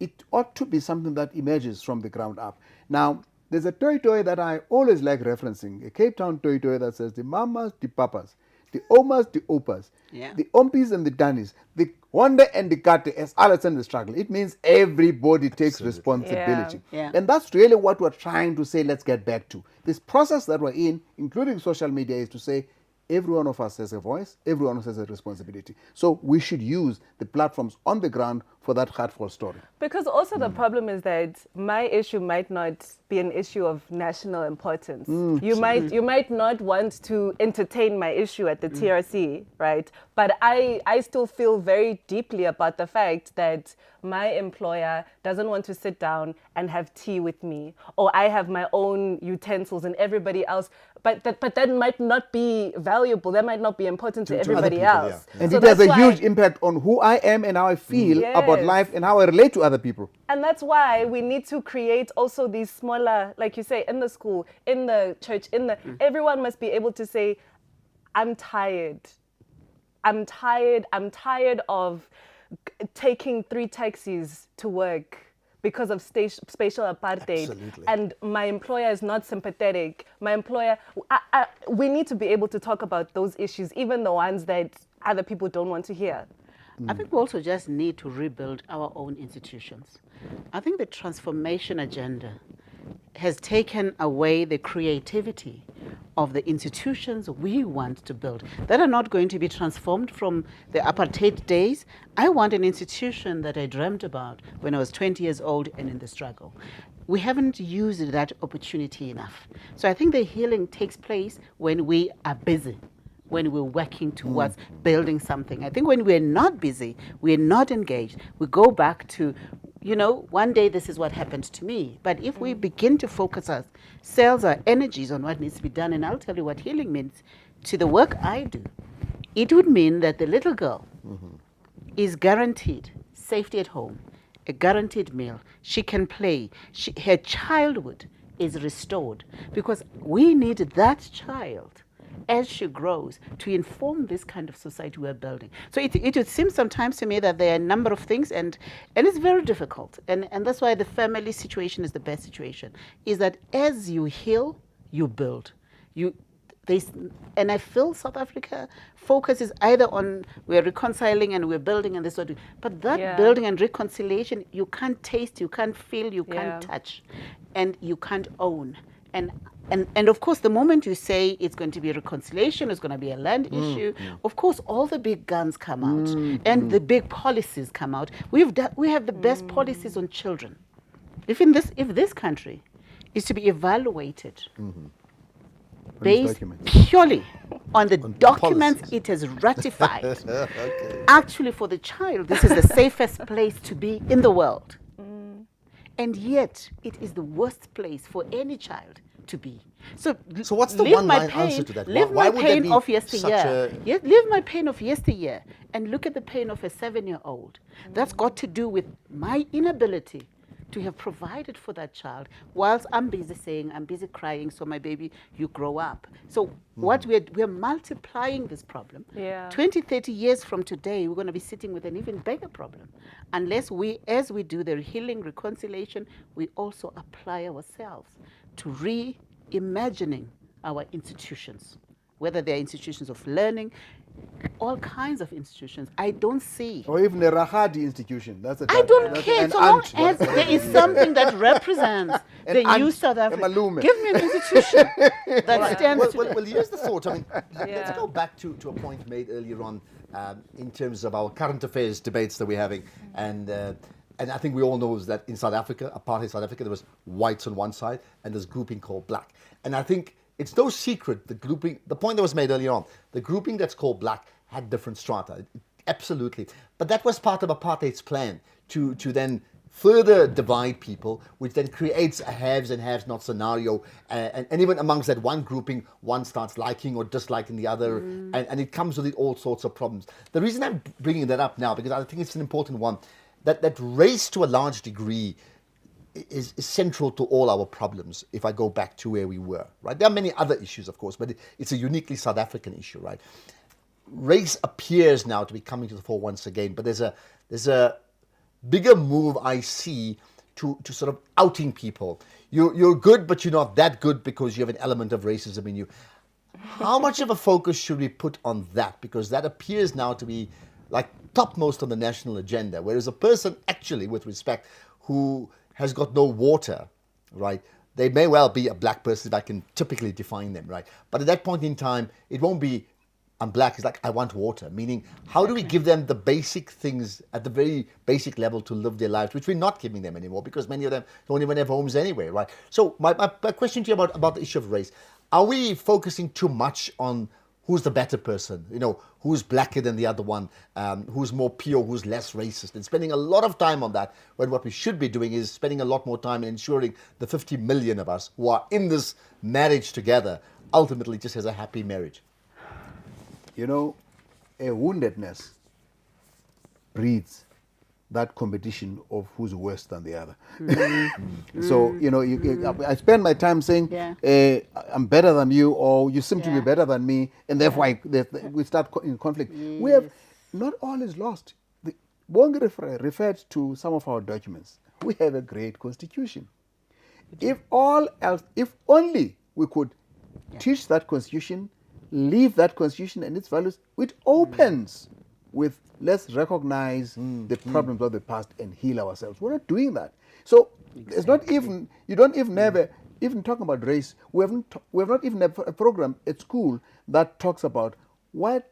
It ought to be something that emerges from the ground up. Now, there's a toy that I always like referencing, a Cape Town toy that says the mamas, the papas, the omas, the opas, Yeah. the ompis and the danis, the Honda and the Kate as others in the struggle. It means everybody takes responsibility. Yeah. And that's really what we're trying to say, let's get back to. This process that we're in, including social media, is to say every one of us has a voice, every one of us has a responsibility. So we should use the platforms on the ground for that heartful story. Because also the problem is that my issue might not be an issue of national importance. You might not want to entertain my issue at the TRC, right? But I still feel very deeply about the fact that my employer doesn't want to sit down and have tea with me, or I have my own utensils and everybody else. But that might not be valuable. That might not be important to everybody people, else. yeah. And So it has that's a why- huge impact on who I am and how I feel about Yes. life and how I relate to other people. And that's why we need to create also these smaller, like you say, in the school, in the church, everyone must be able to say, I'm tired. I'm tired of taking 3 taxis to work because of spatial apartheid. Absolutely. And my employer is not sympathetic. My employer, we need to be able to talk about those issues, even the ones that other people don't want to hear. I think we also just need to rebuild our own institutions. I think the transformation agenda has taken away the creativity of the institutions we want to build that are not going to be transformed from the apartheid days. I want an institution that I dreamt about when I was 20 years old and in the struggle. We haven't used that opportunity enough. So I think the healing takes place when we are busy, when we're working towards building something. I think when we're not busy, we're not engaged, we go back to, one day this is what happened to me. But if we begin to focus ourselves, our energies on what needs to be done, and I'll tell you what healing means to the work I do, it would mean that the little girl is guaranteed safety at home, a guaranteed meal. She can play. Her childhood is restored, because we need that child as she grows to inform this kind of society we're building. So it would seem sometimes to me that there are a number of things, and it's very difficult. And that's why the family situation is the best situation, is that as you heal, you build. And I feel South Africa focuses either on we're reconciling and we're building and this sort of, but that building and reconciliation, you can't taste, you can't feel, you can't touch, and you can't own. And of course, the moment you say it's going to be a reconciliation, it's going to be a land issue, of course, all the big guns come out and the big policies come out. We have the best policies on children. If this country is to be evaluated based purely on the documents policies. it has ratified, actually for the child, this is the safest place to be in the world. And yet, it is the worst place for any child to be. So what's the leave one my line pain, answer to that? Leave Why my would there pain be of such yesteryear. Leave my pain of yesteryear and look at the pain of a 7-year-old. That's got to do with my inability to have provided for that child whilst I'm busy saying, I'm busy crying, so my baby, you grow up. So what we're multiplying this problem. 20, 30 years from today, we're going to be sitting with an even bigger problem. Unless as we do the healing, reconciliation, we also apply ourselves to reimagining our institutions whether they're institutions of learning, all kinds of institutions. I don't see. Or even a Rahadi institution. That's a I don't that's care an so long ant, as whatever there it is something that represents An the new ant, South a Africa. malume. Give me an institution that stands Well, to well, here's the thought. I mean, let's Yeah. go back to a point made earlier on in terms of our current affairs debates that we're having. And I think we all know that in South Africa, apartheid South Africa, there was whites on one side and this grouping called black. And I think it's no secret, the point that was made earlier on, the grouping that's called black had different strata. Absolutely. But that was part of apartheid's plan to then further divide people, which then creates a haves and have-not scenario. And even amongst that one grouping, one starts liking or disliking the other, and it comes with all sorts of problems. The reason I'm bringing that up now, because I think it's an important one, that race to a large degree is central to all our problems, if I go back to where we were, right? There are many other issues, of course, but it's a uniquely South African issue, right? Race appears now to be coming to the fore once again, but there's a bigger move I see to sort of outing people. You're good, but you're not that good because you have an element of racism in you. How much of a focus should we put on that? Because that appears now to be like topmost on the national agenda, whereas a person actually, with respect, who has got no water, right? They may well be a black person if I can typically define them, right? But at that point in time, it won't be, I'm black, it's like, I want water. Meaning, how do we give them the basic things at the very basic level to live their lives, which we're not giving them anymore because many of them don't even have homes anyway, right? So my question to you about the issue of race, are we focusing too much on who's the better person, who's blacker than the other one, who's more pure, who's less racist, and spending a lot of time on that, when what we should be doing is spending a lot more time in ensuring the 50 million of us who are in this marriage together ultimately just has a happy marriage? A woundedness breeds that competition of who's worse than the other. So, I spend my time saying, I'm better than you, or you seem to be better than me, and therefore we start in conflict. Yes. We have, not all is lost. Bongi referred to some of our documents. We have a great constitution. If only we could teach that constitution, live that constitution and its values, it opens with let's recognize the problems of the past and heal ourselves. We're not doing that. So it's not even, you don't even have even talking about race, we have not even a program at school that talks about what's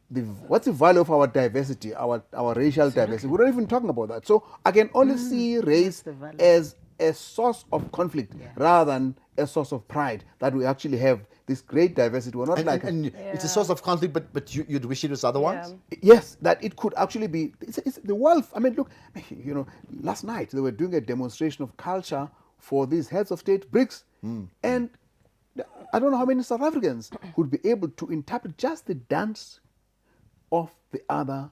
the value of our diversity, our racial diversity. We're not even talking about that. So I can only see race as a source of conflict rather than a source of pride, that we actually have this great diversity. We're not it's a source of conflict, but you'd wish it was otherwise? Yes, that it could actually be. It's the wealth. I mean, look, last night they were doing a demonstration of culture for these heads of state BRICS, and I don't know how many South Africans would be able to interpret just the dance of the other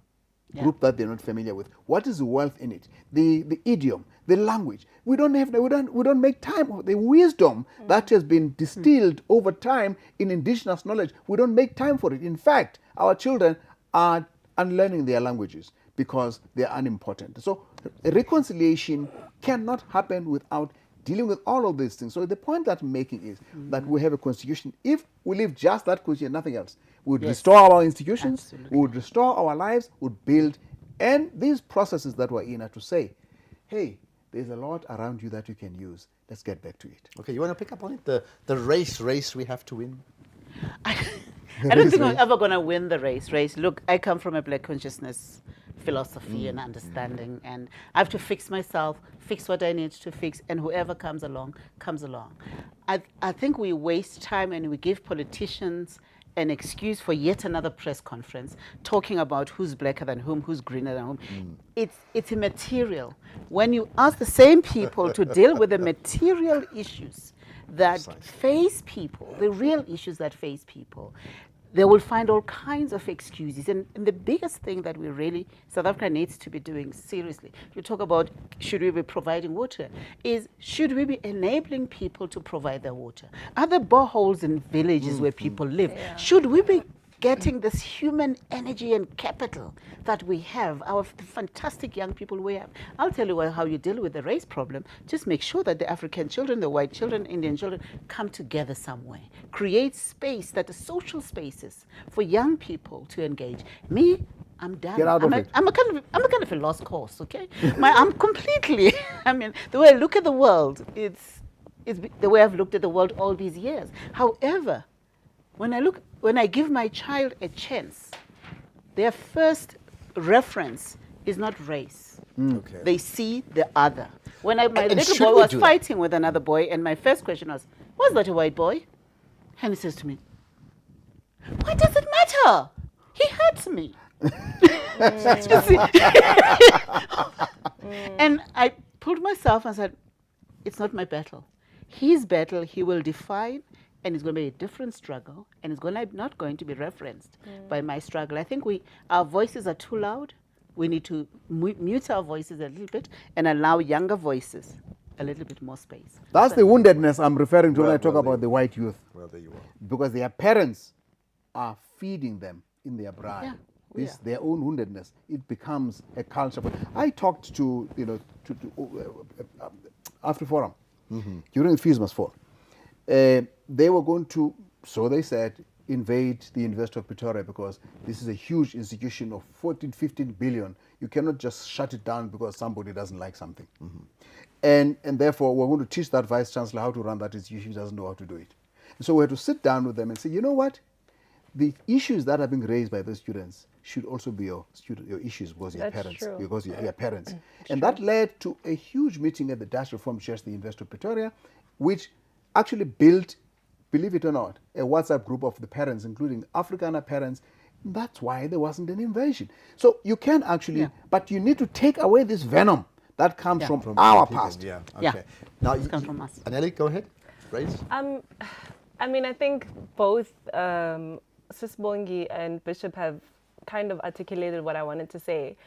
group that they're not familiar with. What is the wealth in it? The idiom, the language. We don't make time of the wisdom that has been distilled over time in indigenous knowledge. We don't make time for it. In fact, our children are unlearning their languages because they are unimportant. So reconciliation cannot happen without dealing with all of these things. So the point that I'm making is that we have a constitution. If we leave just that constitution, nothing else, we would restore our institutions, we would restore our lives, would build, and these processes that we're in are to say, hey, there's a lot around you that you can use. Let's get back to it. Okay, you want to pick up on it? The race we have to win? I don't think I'm ever going to win the race. Look, I come from a black consciousness philosophy and understanding, and I have to fix myself, fix what I need to fix, and whoever comes along, comes along. I think we waste time and we give politicians an excuse for yet another press conference talking about who's blacker than whom, who's greener than whom. It's immaterial. When you ask the same people to deal with the material issues that face people, the real issues that face people, they will find all kinds of excuses. And the biggest thing that South Africa needs to be doing seriously, you talk about should we be providing water, is should we be enabling people to provide their water? Are there boreholes in villages where people live? Should we be getting this human energy and capital that we have, our fantastic young people we have. I'll tell you how you deal with the race problem. Just make sure that the African children, the white children, Indian children come together somewhere. Create space, that the social spaces for young people to engage. Me, I'm done. Get out of it. I'm a kind of a lost cause, okay? I'm completely, I mean, the way I look at the world, it's the way I've looked at the world all these years. However, when I give my child a chance, their first reference is not race. Okay. They see the other. When my And little should boy we was do that? fighting with another boy, and my first question was, was that a white boy? And he says to me, what does it matter? He hurts me. You see? And I pulled myself and said, it's not my battle. His battle, he will define, and it's going to be a different struggle, and it's not going to be referenced by my struggle. I think our voices are too loud. We need to mute our voices a little bit and allow younger voices a little bit more space. That's the woundedness I'm referring to when I talk well, about the white youth. Well, there you are. Because their parents are feeding them in their blood. Yeah, This, their own woundedness, it becomes a culture. I talked to AfriForum during the Fees Must Fall. They were going to, so they said, invade the University of Pretoria because this is a huge institution of 14, 15 billion. You cannot just shut it down because somebody doesn't like something. And therefore, we're going to teach that vice chancellor how to run that institution. He doesn't know how to do it. And so we had to sit down with them and say, you know what? The issues that are being raised by those students should also be your issues because you're That's parents. true. Because you're parents. And that led to a huge meeting at the Dutch Reform Church, the University of Pretoria, which actually built, believe it or not, a WhatsApp group of the parents, including Afrikaner parents. That's why there wasn't an invasion. So you can actually, but you need to take away this venom that comes from our past. Yeah. Okay. Yeah. Now, It's come from us. Anneli, go ahead. Raise. I mean, I think both Sisbongi and Bishop have kind of articulated what I wanted to say.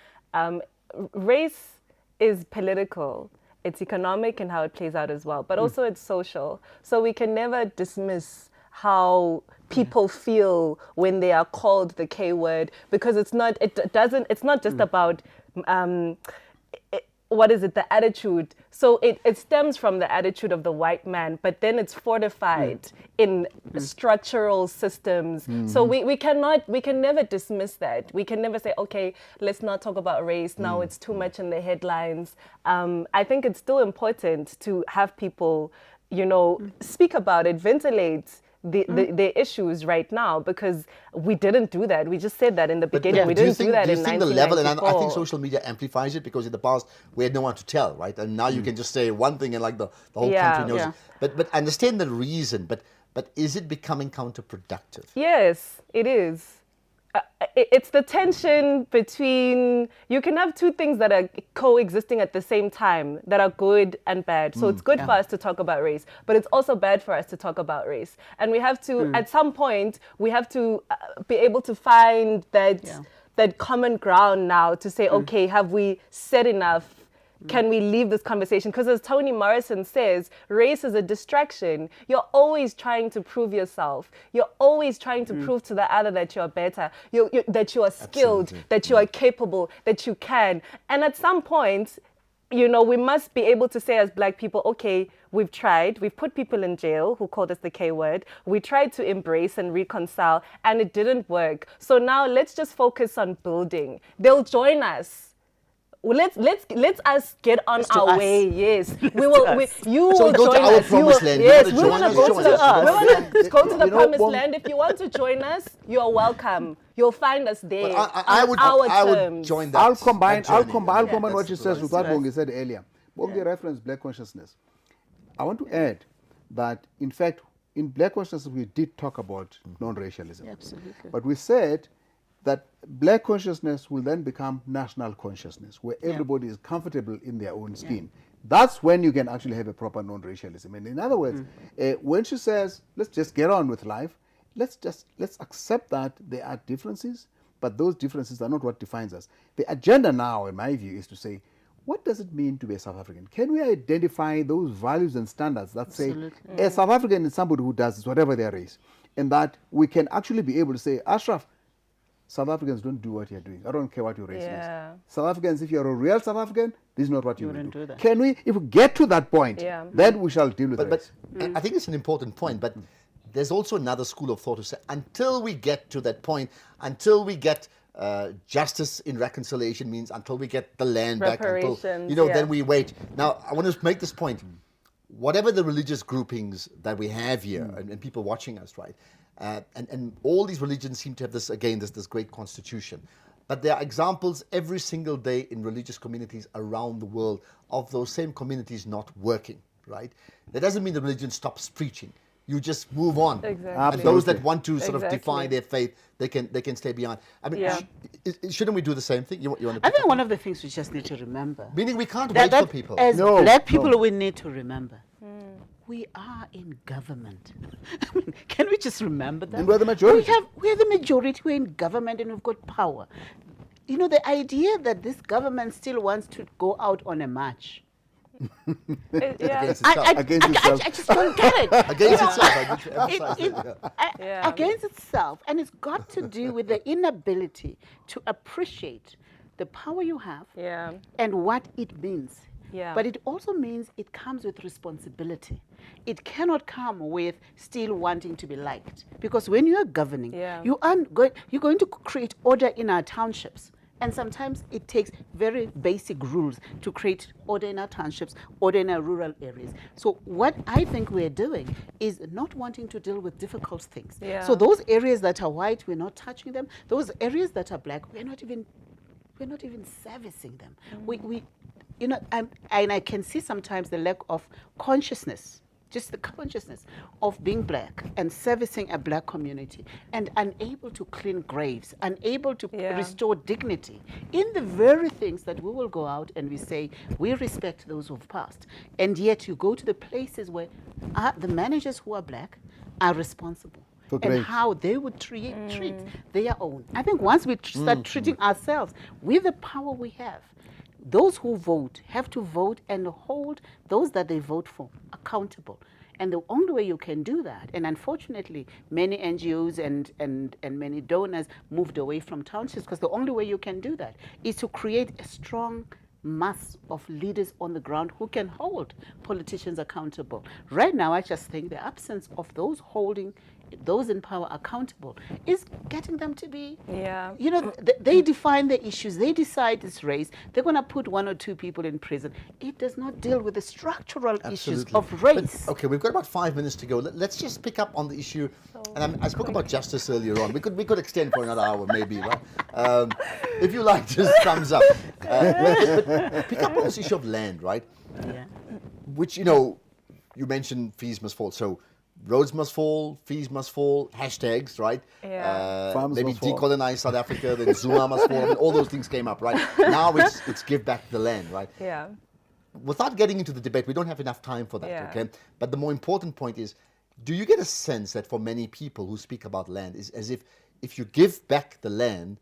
Race is political, it's economic and how it plays out as well, but also it's social. So we can never dismiss how people feel when they are called the K word, because it's not just about the attitude. So it stems from the attitude of the white man, but then it's fortified in structural systems. So we can never dismiss that. We can never say, okay, let's not talk about race. Now it's too much in the headlines. I think it's still important to have people, speak about it, ventilate the issues right now, because we didn't do that. We just said that in the beginning. We didn't do that in 1994. Do you think the level, and I think social media amplifies it, because in the past we had no one to tell, right? And now you can just say one thing and like the whole country knows it. But understand the reason, but is it becoming counterproductive? Yes, it is. It's the tension between, you can have two things that are coexisting at the same time that are good and bad. So it's good for us to talk about race, but it's also bad for us to talk about race. And we have to, at some point, we have to be able to find that common ground now to say, okay, have we said enough? Can we leave this conversation? Because as Toni Morrison says, race is a distraction. You're always trying to prove yourself. You're always trying to prove to the other that you're better, that you are skilled, that you are capable, that you can. And at some point, we must be able to say as Black people, okay, we've tried. We've put people in jail who called us the K word. We tried to embrace and reconcile, and it didn't work. So now let's just focus on building. They'll join us. Well, let's us get on our way. Yes, we will. You So will go to join our us. promised land. You Yes, wanna we join want to us, go join to us. we want to go to the promised Bong- land. If you want to join us, you are welcome. You'll find us there. But I on would our would terms. join that. I'll combine that journey. what That's you says with right. what Bongi said earlier. Bongi referenced Black consciousness. I want to add that, in fact, in Black consciousness, we did talk about non-racialism. Absolutely. But we said that Black consciousness will then become national consciousness, where everybody is comfortable in their own skin. That's when you can actually have a proper non-racialism. And in other words, when she says, let's just get on with life, let's accept that there are differences, but those differences are not what defines us. The agenda now, in my view, is to say, what does it mean to be a South African? Can we identify those values and standards that say a South African is somebody who does whatever their race? and that we can actually be able to say, Ashraf, South Africans don't do what you're doing. I don't care what your race Yeah. is. South Africans, if you're a real South African, this is not what you will wouldn't do. do that. Can we, if we get to that point, Yeah. then we shall deal with But race. I think it's an important point. But there's also another school of thought to say, until we get to that point, until we get justice in reconciliation, means until we get the land back, until, Reparations, you know, yeah. then we wait. Now, I want to make this point. Whatever the religious groupings that we have here, and people watching us, right, and all these religions seem to have this, again, this great constitution. But there are examples every single day in religious communities around the world of those same communities not working, right? That doesn't mean the religion stops preaching. You just move on. Exactly. And those that Absolutely. want to sort of defy Exactly. their faith, they can stay beyond. I mean, Yeah. shouldn't we do the same thing? You want I to think one of the things we just need to remember, meaning we can't that, wait for that people. as No, black people, no. we need to remember, we are in government. I mean, can we just remember that? And we're the majority. We're the majority, we're in government and we've got power. You know, the idea that this government still wants to go out on a march, Yeah. Against itself. Against itself. I just don't get it. Against You know, itself, I need to emphasize it- that, Yeah. against itself, and it's got to do with the inability to appreciate the power you have Yeah. and what it means. Yeah. But it also means it comes with responsibility. It cannot come with still wanting to be liked, because when you are governing, Yeah. you're going to create order in our townships. And sometimes it takes very basic rules to create order in our townships, order in our rural areas. So what I think we're doing is not wanting to deal with difficult things. Yeah. So those areas that are white, we're not touching them. Those areas that are black, we're not even servicing them. We you know, and I can see sometimes the lack of consciousness, just the consciousness of being black and servicing a black community, and unable to clean graves, unable to Yeah. restore dignity in the very things that we will go out and we say we respect those who've passed, and yet you go to the places where the managers who are black are responsible. For And graves. how they would treat their own. I think once we start treating ourselves with the power we have, those who vote have to vote and hold those that they vote for accountable. And the only way you can do that, and unfortunately, many NGOs and many donors moved away from townships, because the only way you can do that is to create a strong mass of leaders on the ground who can hold politicians accountable. Right now, I just think the absence of those holding those in power accountable is getting them to be, Yeah. you know, they define the issues, they decide this race, they're going to put 1 or 2 people in prison. It does not deal with the structural issues Absolutely. of But, race. okay, we've got about 5 minutes to go. Let's just pick up on the issue. And I spoke about justice earlier on. We could extend for another hour, maybe, right? If you like, just thumbs up. But pick up on this issue of land, right? Yeah. Which, you know, you mentioned fees must fall. So roads must fall, fees must fall, hashtags, right? Yeah. Farms Maybe must fall. decolonize South Africa, then Zuma must fall. I mean, all those things came up, right? Now it's give back the land, right? Yeah. Without getting into the debate, we don't have enough time for that, Yeah. okay? But the more important point is, do you get a sense that for many people who speak about land, is as if you give back the land,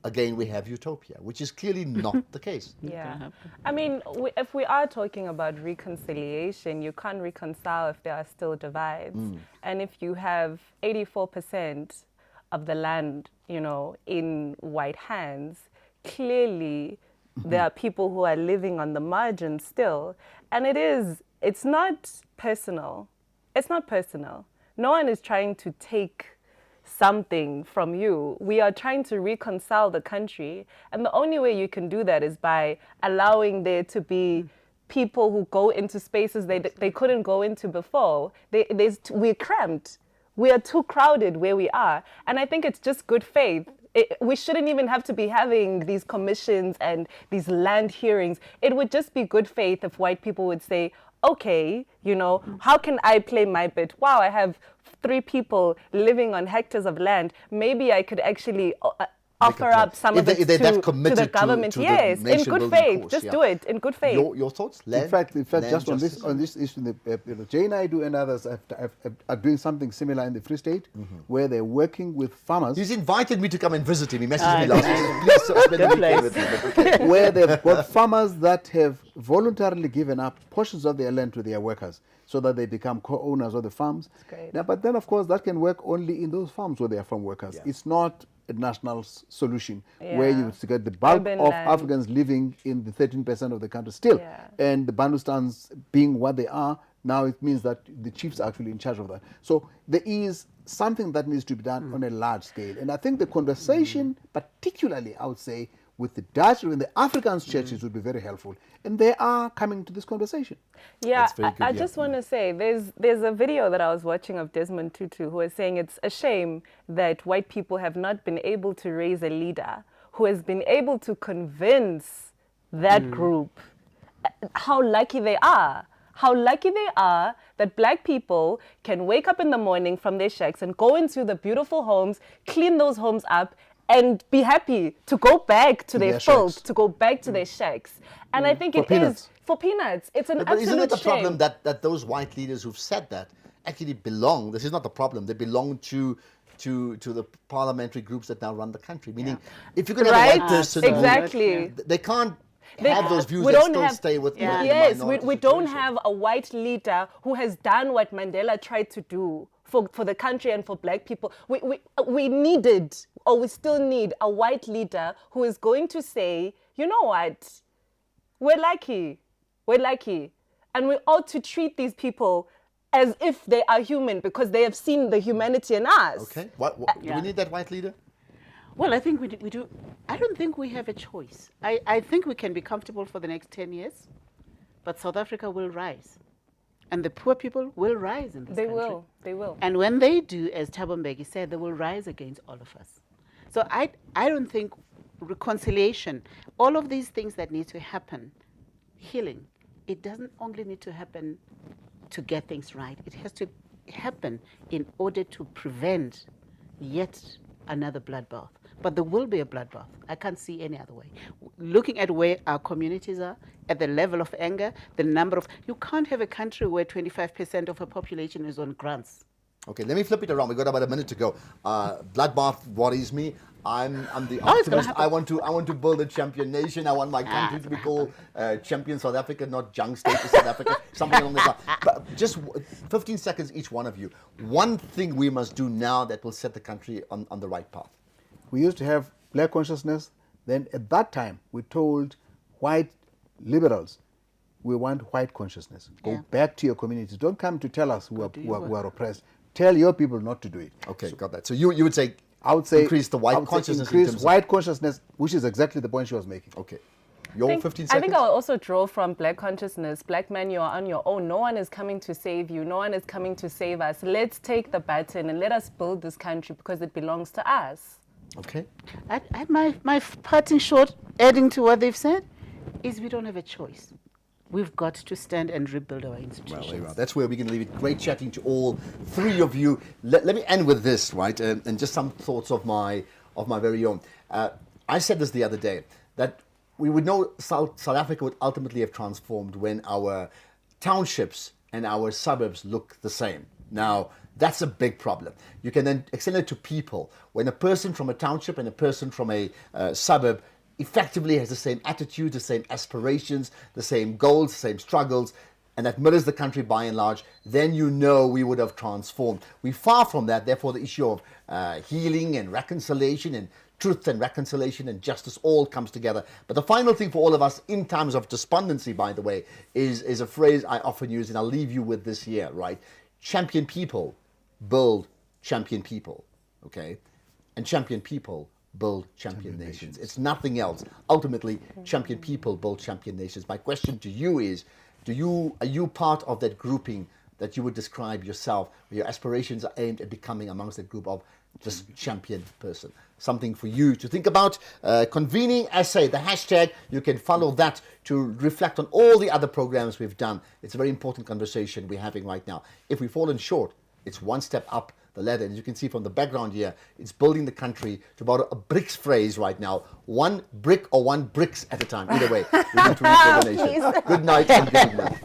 again, we have utopia, which is clearly not the case. Yeah. I mean, if we are talking about reconciliation, you can't reconcile if there are still divides. And if you have 84% of the land, you know, in white hands, clearly there are people who are living on the margins still. And it's not personal. It's not personal. No one is trying to take something from you. We are trying to reconcile the country, and the only way you can do that is by allowing there to be people who go into spaces they couldn't go into before. We're cramped. We are too crowded where we are, and I think it's just good faith. We shouldn't even have to be having these commissions and these land hearings. It would just be good faith if white people would say, okay, you know, how can I play my bit? Wow, I have 3 people living on hectares of land. Maybe I could actually offer up some of it if they're that to committed the government. to the Yes, in good nation-building faith. course, Just yeah. do it in good faith. Your thoughts, Len? In fact, Land just justice? on this issue, Jay Naidu and others are doing something similar in the Free State, where they're working with farmers. He's invited me to come and visit him. He messaged me last week. Please spend the weekend with me. But okay. Where they've got farmers that have voluntarily given up portions of their land to their workers so that they become co-owners of the farms. great. Now, but then, of course, that can work only in those farms where they are farm workers. Yeah. It's not a national solution where Yeah. you get the bulk Urban of land. Africans living in the 13% of the country still. Yeah. And the Bandustans being what they are, now it means that the chiefs are actually in charge of that. So there is something that needs to be done on a large scale. And I think the conversation, particularly, I would say, with the Dutch and the African churches would be very helpful. And they are coming to this conversation. Yeah, That's very good, I yeah. just want to say there's a video that I was watching of Desmond Tutu who was saying it's a shame that white people have not been able to raise a leader who has been able to convince that group how lucky they are. How lucky they are that black people can wake up in the morning from their shacks and go into the beautiful homes, clean those homes up, and be happy to go back to their their filth, shacks. to go back to their shacks. And I think For it peanuts. is for peanuts. It's an But absolute isn't it the shame. problem that those white leaders who've said that actually belong? This is not the problem. They belong to the parliamentary groups that now run the country. Meaning, if you're going to have a Right? white person, who- Exactly. they can't They- have those views we that don't still have- stay with Yeah. the Yes, minority we don't situation. have a white leader who has done what Mandela tried to do for the country and for black people. We needed, or we still need, a white leader who is going to say, you know what, we're lucky, and we ought to treat these people as if they are human because they have seen the humanity in us. Okay. Do we need that white leader? Well, I think we do. I don't think we have a choice. I think we can be comfortable for the next 10 years, but South Africa will rise. And the poor people will rise in this They country. will. They will. And when they do, as Thabo Mbeki said, they will rise against all of us. So I don't think reconciliation, all of these things that need to happen, healing, it doesn't only need to happen to get things right. It has to happen in order to prevent yet another bloodbath. But there will be a bloodbath. I can't see any other way. Looking at where our communities are, at the level of anger, the number of... You can't have a country where 25% of a population is on grants. Okay, let me flip it around. We've got about a minute to go. Bloodbath worries me. I'm the Oh, it's gonna optimist. I want to build a champion nation. I want my country to be called champion South Africa, not junk state of South Africa. Something along those lines. But just 15 seconds each one of you. One thing we must do now that will set the country on the right path. We used to have black consciousness. Then at that time, we told white liberals, we want white consciousness. Go Yeah. back to your communities. Don't come to tell us who are oppressed. Tell your people not to do it. Okay, got that. So you would say, I would say increase the white I would say consciousness. in Increase terms white consciousness, which is exactly the point she was making. Of, okay, your 15 I seconds. think I'll also draw from black consciousness. Black man, you are on your own. No one is coming to save you. No one is coming to save us. Let's take the baton and let us build this country because it belongs to us. Okay. My parting short, adding to what they've said, is we don't have a choice. We've got to stand and rebuild our Well, institutions. there you are. That's where we're going to leave it. Great chatting to all three of you. Let me end with this, right? And just some thoughts of my very own. I said this the other day, that we would know South Africa would ultimately have transformed when our townships and our suburbs look the same. Now, that's a big problem. You can then extend it to people. When a person from a township and a person from a suburb effectively has the same attitude, the same aspirations, the same goals, the same struggles, and that mirrors the country by and large, then you know we would have transformed. We're far from that. Therefore, the issue of healing and reconciliation and truth and reconciliation and justice all comes together. But the final thing for all of us in times of despondency, by the way, is a phrase I often use, and I'll leave you with this here, right? Champion people build champion people, okay? And champion people build champion nations. It's nothing else. Ultimately, champion people build champion nations. My question to you is, are you part of that grouping that you would describe yourself, where your aspirations are aimed at becoming amongst that group of just champion person? Something for you to think about. ConveningSA, the hashtag, you can follow that to reflect on all the other programs we've done. It's a very important conversation we're having right now. If we've fallen short, it's one step up. the leather. And as you can see from the background here, it's building the country to about a BRICS phrase right now. One brick or one bricks at a time. Either way, we need to reach the nation. Good night and good evening.